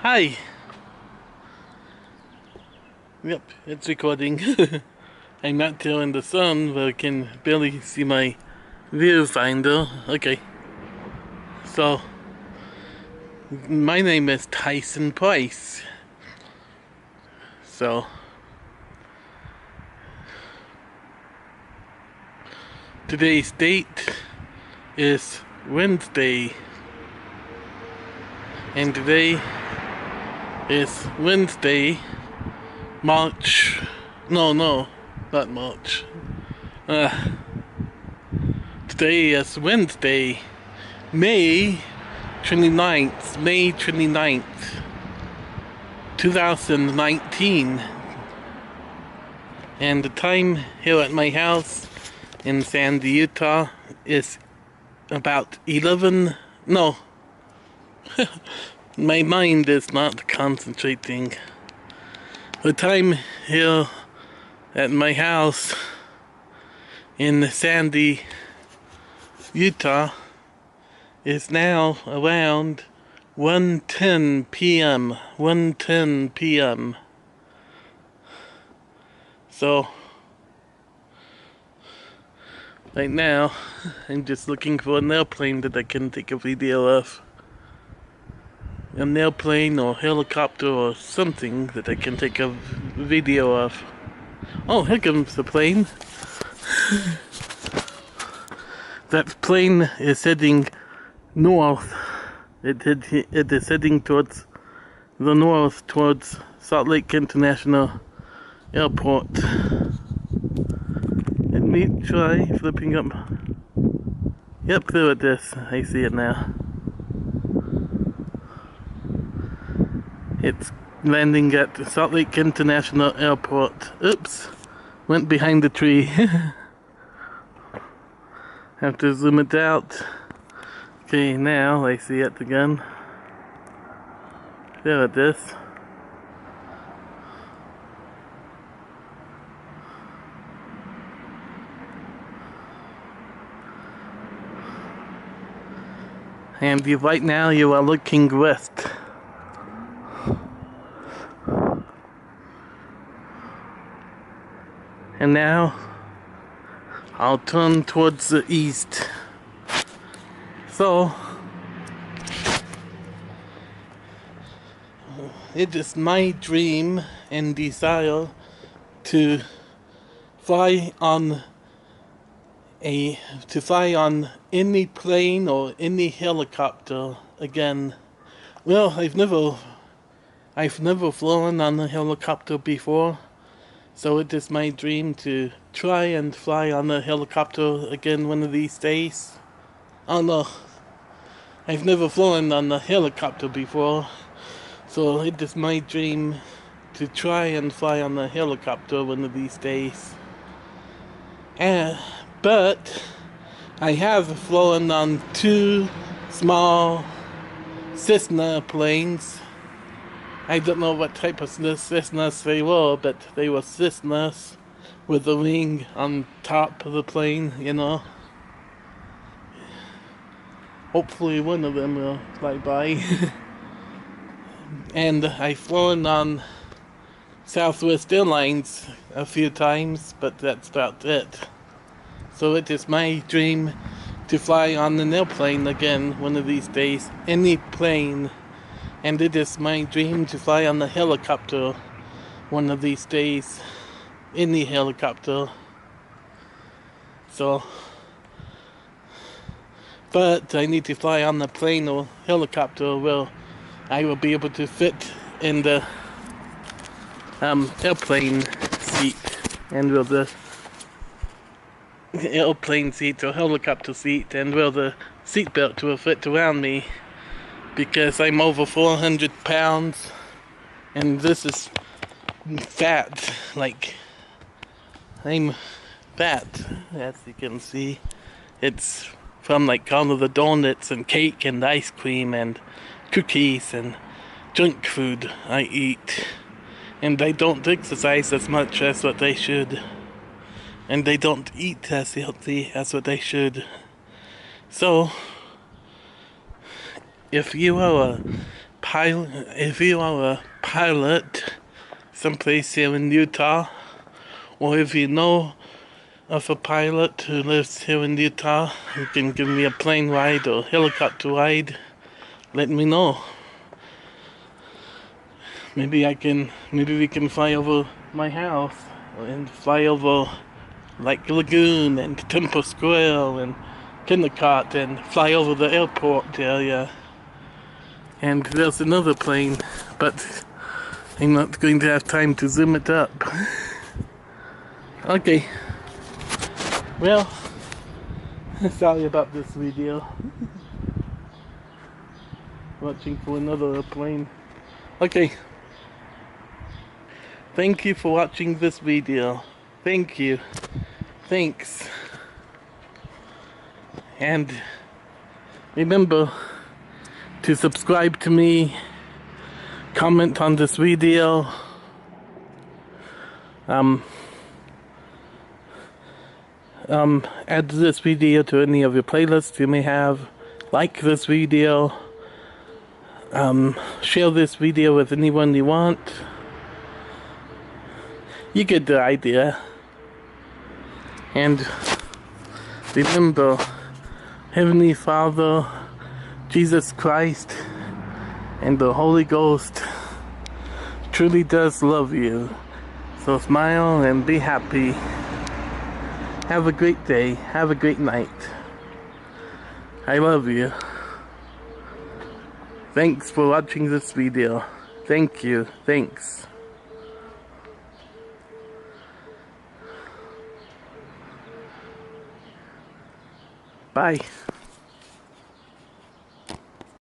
Hi. Yep, it's recording. I'm out here in the sun where I can barely see my viewfinder. Okay. So, my name is Tyson Price. So, today's date is Wednesday. And today is Wednesday, March, not March. Today is Wednesday, May 29th, 2019. And the time here at my house in Sandy, Utah is about 11, no. My mind is not concentrating. The time here at my house in Sandy, Utah is now around 1:10 p.m. 1:10 p.m. So right now I'm just looking for an airplane that I can take a video of. An airplane or helicopter or something that I can take a video of. Oh, here comes the plane. That plane is heading north. It is heading towards the north, towards Salt Lake International Airport. Let me try flipping up. Yep, there it is. I see it now. It's landing at Salt Lake International Airport. Oops, went behind the tree. Have to zoom it out. Okay, now I see it again. There it is. And right now you are looking west. And now I'll turn towards the east. So it is my dream and desire to fly on any plane or any helicopter again. Well, I've never flown on a helicopter before. So it is my dream to try and fly on a helicopter again one of these days. Oh no, I've never flown on a helicopter before. So it is my dream to try and fly on a helicopter one of these days. But I have flown on two small Cessna planes. I don't know what type of Cessnas they were, but they were Cessnas with a wing on top of the plane, you know. Hopefully one of them will fly by. And I've flown on Southwest Airlines a few times, but that's about it. So it is my dream to fly on an airplane again one of these days, any plane. And it is my dream to fly on a helicopter one of these days. Any helicopter. So, but I need to fly on the plane or helicopter where I will be able to fit in the airplane seat, and where the airplane seat or helicopter seat, and where the seatbelt will fit around me. Because I'm over 400 pounds, and this is fat, like, I'm fat, as you can see. It's from like all of the donuts and cake and ice cream and cookies and junk food I eat. And I don't exercise as much as what I should. And I don't eat as healthy as what I should. So, if you are a a pilot someplace here in Utah, or if you know of a pilot who lives here in Utah who can give me a plane ride or helicopter ride, let me know. Maybe we can fly over my house and fly over like Lagoon and Temple Square and Kennicott and fly over the airport area. And there's another plane, but I'm not going to have time to zoom it up. Okay. Well, sorry about this video. Watching for another plane. Okay. Thank you for watching this video. Thank you. Thanks. And remember to subscribe to me, comment on this video, add this video to any of your playlists you may have, like this video, share this video with anyone you want. You get the idea. And remember, Heavenly Father, Jesus Christ, and the Holy Ghost truly does love you. So smile and be happy. Have a great day. Have a great night. I love you. Thanks for watching this video. Thank you. Thanks. Bye.